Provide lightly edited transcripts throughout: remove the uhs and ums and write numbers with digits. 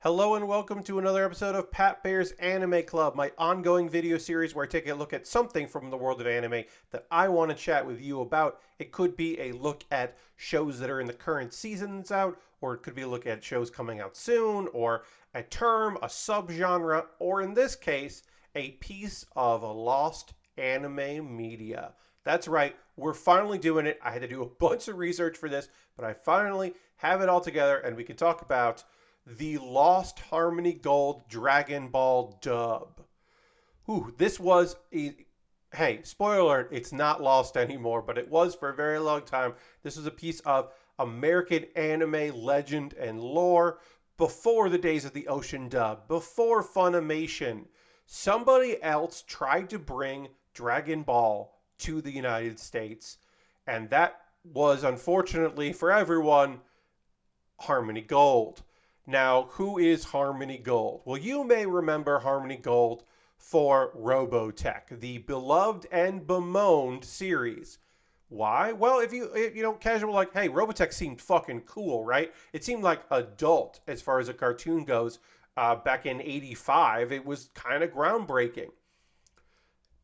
Hello and welcome to another episode of Pat Baer's Anime Club, my ongoing video series where I take a look at something from the world of anime that I want to chat with you about. It could be a look at shows that are in the current seasons out, or it could be a look at shows coming out soon, or a term, a subgenre, or in this case, a piece of a lost anime media. That's right, we're finally doing it. I had to do a bunch of research for this, but I finally have it all together and we can talk about the Lost Harmony Gold Dragon Ball dub. Ooh, this was hey, spoiler alert, it's not lost anymore, but it was for a very long time. This was a piece of American anime legend and lore before the days of the Ocean dub, before Funimation. Somebody else tried to bring Dragon Ball to the United States, and that was unfortunately for everyone Harmony Gold. Now, who is Harmony Gold? Well, you may remember Harmony Gold for Robotech, the beloved and bemoaned series. Why? Well, if casual like, hey, Robotech seemed fucking cool, right? It seemed like adult as far as a cartoon goes. Back in '85, it was kind of groundbreaking.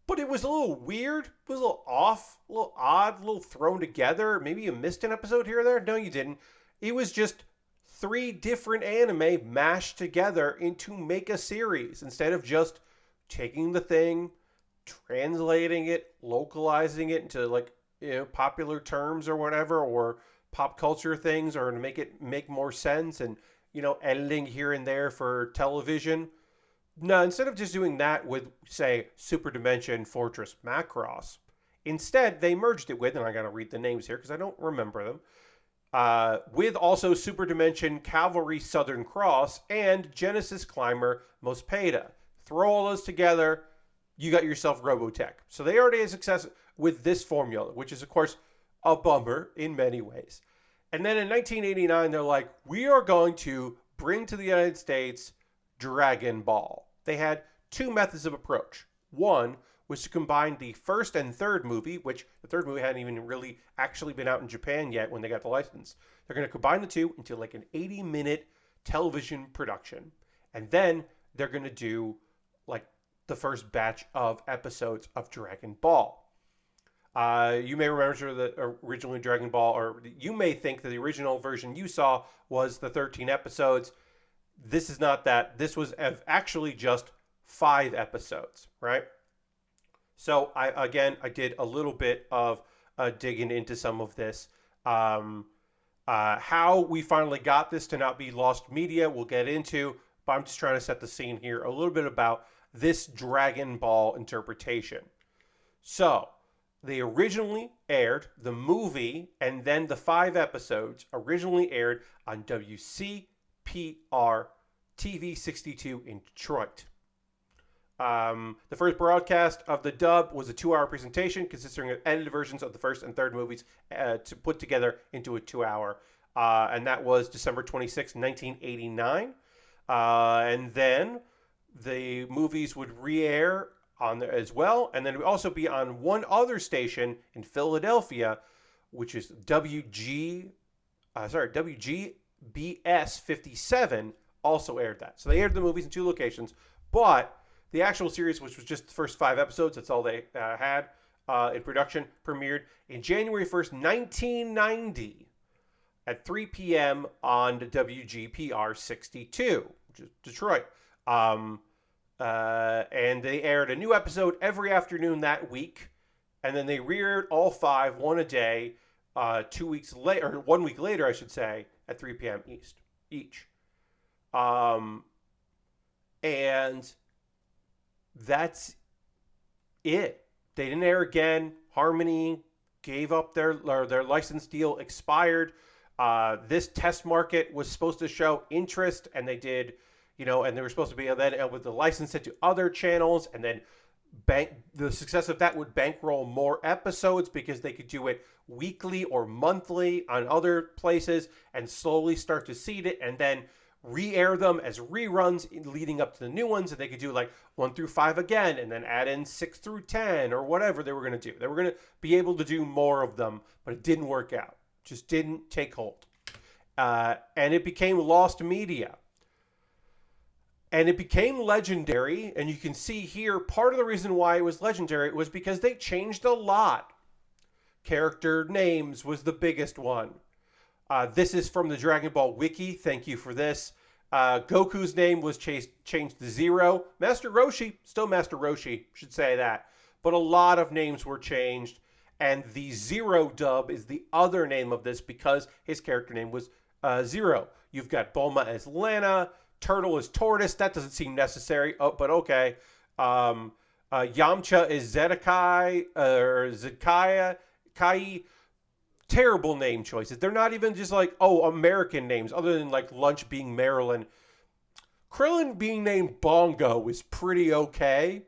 But it was a little weird, it was a little off, a little odd, a little thrown together. Maybe you missed an episode here or there. No, you didn't. It was just three different anime mashed together into make a series instead of just taking the thing, translating it, localizing it into popular terms or whatever, or pop culture things, or to make it make more sense, and editing here and there for television. No, instead of just doing that with, say, Super Dimension Fortress Macross, instead they merged it with, and I gotta read the names here because I don't remember them, with also Super Dimension Cavalry Southern Cross and Genesis Climber Mospeda. Throw all those together, you got yourself Robotech. So they already had success with this formula, which is, of course, a bummer in many ways. And then in 1989, they're like, we are going to bring to the United States Dragon Ball. They had two methods of approach. One was to combine the first and third movie, which the third movie hadn't even really actually been out in Japan yet when they got the license. They're going to combine the two into like an 80-minute television production. And then they're going to do like the first batch of episodes of Dragon Ball. You may remember that originally Dragon Ball, or you may think that the original version you saw was the 13 episodes. This is not that. This was actually just 5 episodes, right? So I did a little bit of digging into some of this. How we finally got this to not be lost media, we'll get into, but I'm just trying to set the scene here a little bit about this Dragon Ball interpretation. So they originally aired the movie, and then the 5 episodes originally aired on WCPR TV 62 in Detroit. The first broadcast of the dub was a 2-hour presentation consisting of edited versions of the first and third movies to put together into a 2-hour. And that was December 26, 1989. And then the movies would re-air on there as well. And then it would also be on one other station in Philadelphia, which is WGBS 57, also aired that. So they aired the movies in 2 locations, but the actual series, which was just the first 5 episodes, that's all they had in production, premiered in January 1st, 1990 at 3 p.m. on WGPR 62, which is Detroit. And they aired a new episode every afternoon that week, and then they re-aired all 5, one a day, 2 weeks later, or 1 week later, I should say, at 3 p.m. each. And that's it. They didn't air again. Harmony gave up their license deal expired. This test market was supposed to show interest, and they did, and they were supposed to be then with the license it to other channels, and then the success of that would bankroll more episodes because they could do it weekly or monthly on other places and slowly start to seed it, and then re-air them as reruns leading up to the new ones, and they could do like 1 through 5 again and then add in 6 through 10 or whatever they were going to do. They were going to be able to do more of them, but it didn't work out. Just didn't take hold. And it became lost media. And it became legendary. And you can see here part of the reason why it was legendary was because they changed a lot. Character names was the biggest one. This is from the Dragon Ball Wiki. Thank you for this. Goku's name was changed to Zero. Master Roshi, still Master Roshi, should say that. But a lot of names were changed. And the Zero dub is the other name of this because his character name was Zero. You've got Bulma as Lana. Turtle is Tortoise. That doesn't seem necessary. Oh, but okay. Yamcha is Zedekai or Zedekiah. Kai. Terrible name choices. They're not even just like, oh, American names, other than like Lunch being Maryland. Krillin being named Bongo is pretty okay.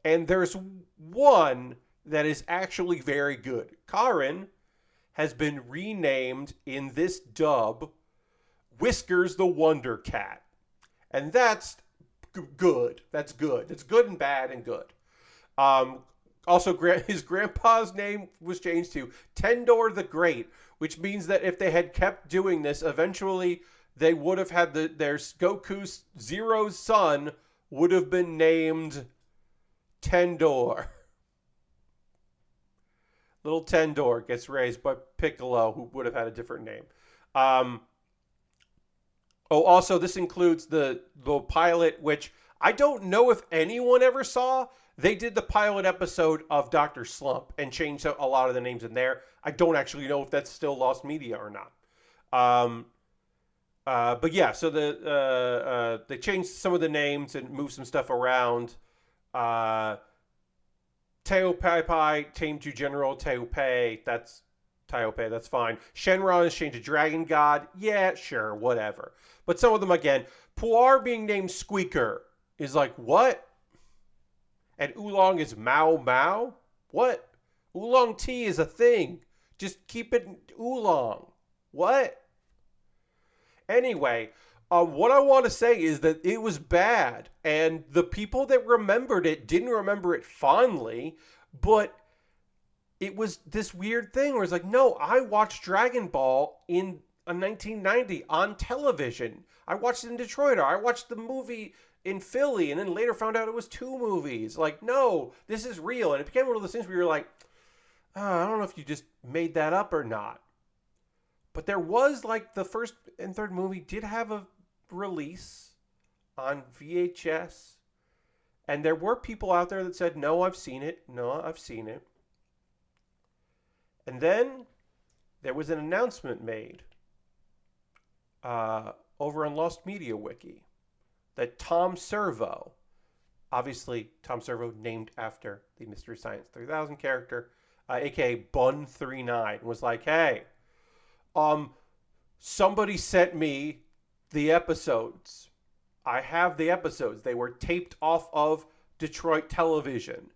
And there's one that is actually very good. Karin has been renamed in this dub Whiskers the Wonder Cat. And that's good. That's good. It's good and bad and good. Also, his grandpa's name was changed to Tendor the Great, which means that if they had kept doing this, eventually they would have had their Goku's Zero's son would have been named Tendor. Little Tendor gets raised by Piccolo, who would have had a different name. Also, this includes the pilot, which I don't know if anyone ever saw. They did the pilot episode of Dr. Slump and changed a lot of the names in there. I don't actually know if that's still lost media or not. But yeah, so they changed some of the names and moved some stuff around. Teo Pai Pai changed to General Teo Pei. That's Tiope, that's fine. Shenron is changed to Dragon God. Yeah, sure, whatever. But some of them, again, Puar being named Squeaker is like, what? And Oolong is Mao Mao? What? Oolong tea is a thing. Just keep it Oolong. What? Anyway, what I want to say is that it was bad. And the people that remembered it didn't remember it fondly. But it was this weird thing where it's like, no, I watched Dragon Ball in 1990 on television. I watched it in Detroit. Or I watched the movie in Philly and then later found out it was 2 movies. Like, no, this is real. And it became one of those things where you're like, I don't know if you just made that up or not. But there was like the first and third movie did have a release on VHS. And there were people out there that said, no, I've seen it. No, I've seen it. And then there was an announcement made over on Lost Media Wiki that Tom Servo, obviously Tom Servo named after the Mystery Science 3000 character, aka Bun39, was like, hey, somebody sent me the episodes. I have the episodes. They were taped off of Detroit television.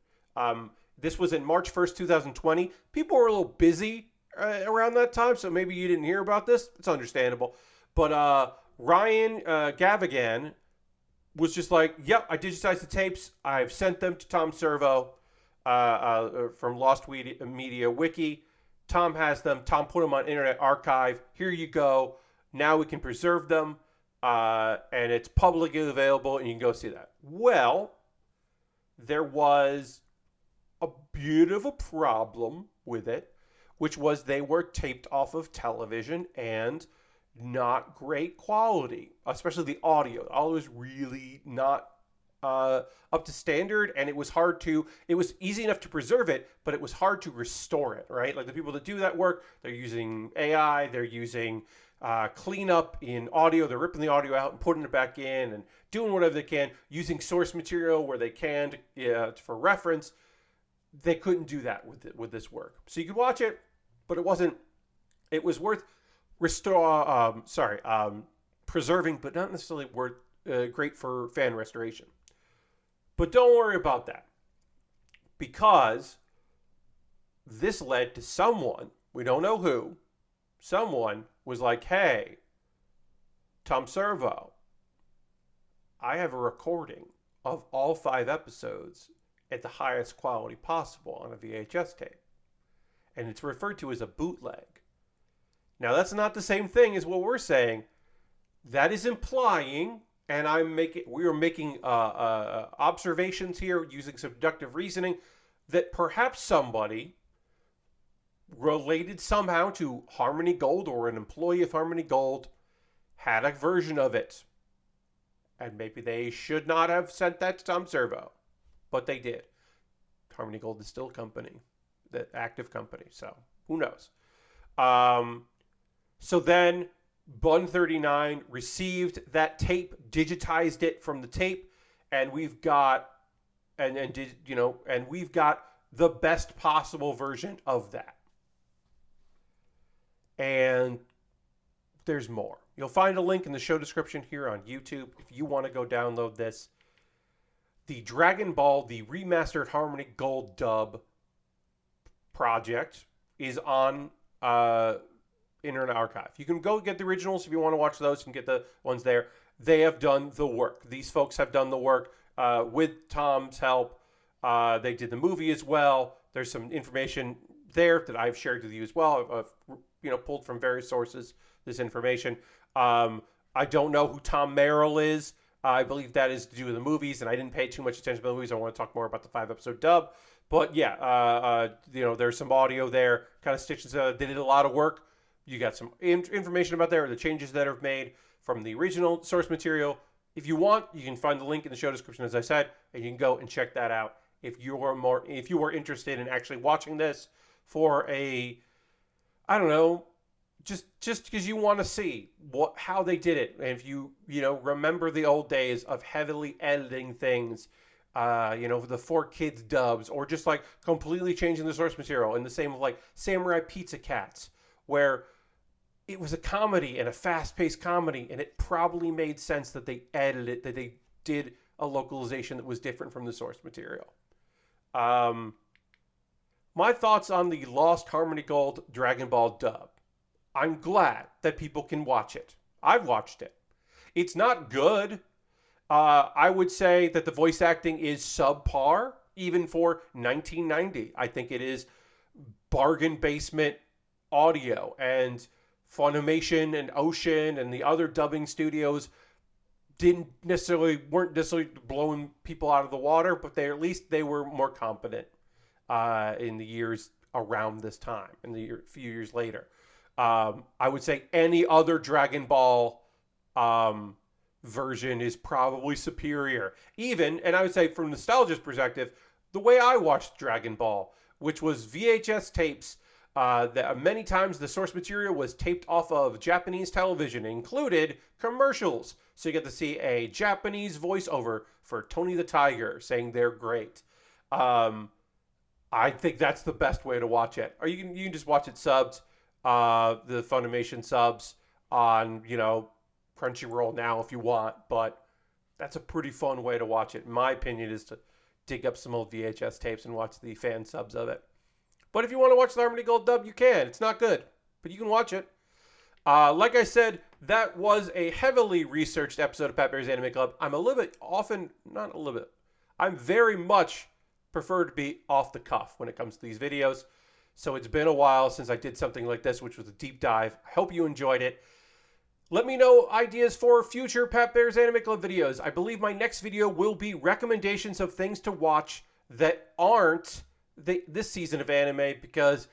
This was in March 1st, 2020. People were a little busy around that time, so maybe you didn't hear about this. It's understandable. But Ryan Gavigan was just like, yep, I digitized the tapes. I've sent them to Tom Servo from Lost Media Wiki. Tom has them. Tom put them on Internet Archive. Here you go. Now we can preserve them. And it's publicly available, and you can go see that. Well, there was a bit of a problem with it, which was they were taped off of television and not great quality, especially the audio. The audio was really not up to standard, and it was easy enough to preserve it, but it was hard to restore it, right? Like the people that do that work, they're using AI, they're using cleanup in audio, they're ripping the audio out and putting it back in and doing whatever they can, using source material where they can for reference. They couldn't do that with this work. So you could watch it, but it was worth preserving, but not necessarily worth great for fan restoration. But don't worry about that, because this led to someone, we don't know who, someone was like, hey, Tom Servo, I have a recording of all 5 episodes at the highest quality possible on a VHS tape. And it's referred to as a bootleg. Now, that's not the same thing as what we're saying. That is implying, and we are making observations here using some deductive reasoning that perhaps somebody related somehow to Harmony Gold or an employee of Harmony Gold had a version of it. And maybe they should not have sent that to Tom Servo, but they did. Harmony Gold is still a company, the active company, so who knows? So then Bun 39 received that tape, digitized it from the tape, and we've got we've got the best possible version of that. And there's more. You'll find a link in the show description here on YouTube if you want to go download this. The Dragon Ball, the remastered Harmony Gold dub project is on Internet Archive. You can go get the originals if you want to watch those. You can get the ones there. They have done the work. These folks have done the work with Tom's help. They did the movie as well. There's some information there that I've shared with you as well. I've pulled from various sources this information. I don't know who Tom Merrill is. I believe that is to do with the movies, and I didn't pay too much attention to the movies. I want to talk more about the 5-episode dub. But yeah, there's some audio there, kind of stitches. They did a lot of work. You got some information about there, the changes that are made from the original source material. If you want, you can find the link in the show description, as I said, and you can go and check that out if you are interested in actually watching this for just because you want to see how they did it. And if you remember the old days of heavily editing things, the 4Kids dubs, or just like completely changing the source material, and the same with like Samurai Pizza Cats, where it was a comedy and a fast-paced comedy, and it probably made sense that they edited it, that they did a localization that was different from the source material. My thoughts on the Lost Harmony Gold Dragon Ball dub. I'm glad that people can watch it. I've watched it. It's not good. I would say that the voice acting is subpar, even for 1990. I think it is bargain basement audio, and Funimation and Ocean and the other dubbing studios weren't necessarily blowing people out of the water, but at least they were more competent in the years around this time, few years later. I would say any other Dragon Ball version is probably superior. And I would say from nostalgia's perspective, the way I watched Dragon Ball, which was VHS tapes, that many times the source material was taped off of Japanese television, included commercials. So you get to see a Japanese voiceover for Tony the Tiger saying they're great. I think that's the best way to watch it. Or you can just watch it subbed. The Funimation subs on, Crunchyroll now if you want, but that's a pretty fun way to watch it. In my opinion, is to dig up some old VHS tapes and watch the fan subs of it. But if you want to watch the Harmony Gold dub, you can. It's not good, but you can watch it. Like I said, that was a heavily researched episode of Pat Bear's Anime Club. I'm very much prefer to be off the cuff when it comes to these videos. So it's been a while since I did something like this, which was a deep dive. I hope you enjoyed it. Let me know ideas for future Pat Bear's Anime Club videos. I believe my next video will be recommendations of things to watch that aren't this season of anime, because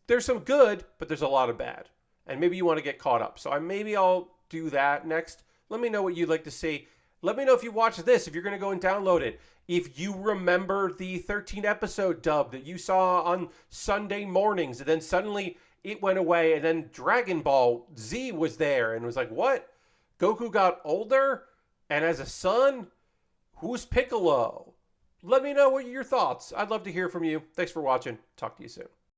there's some good, but there's a lot of bad. And maybe you want to get caught up. So maybe I'll do that next. Let me know what you'd like to see. Let me know if you watched this, if you're going to go and download it. If you remember the 13-episode dub that you saw on Sunday mornings, and then suddenly it went away, and then Dragon Ball Z was there, and was like, what? Goku got older and has a son? Who's Piccolo? Let me know what your thoughts. I'd love to hear from you. Thanks for watching. Talk to you soon.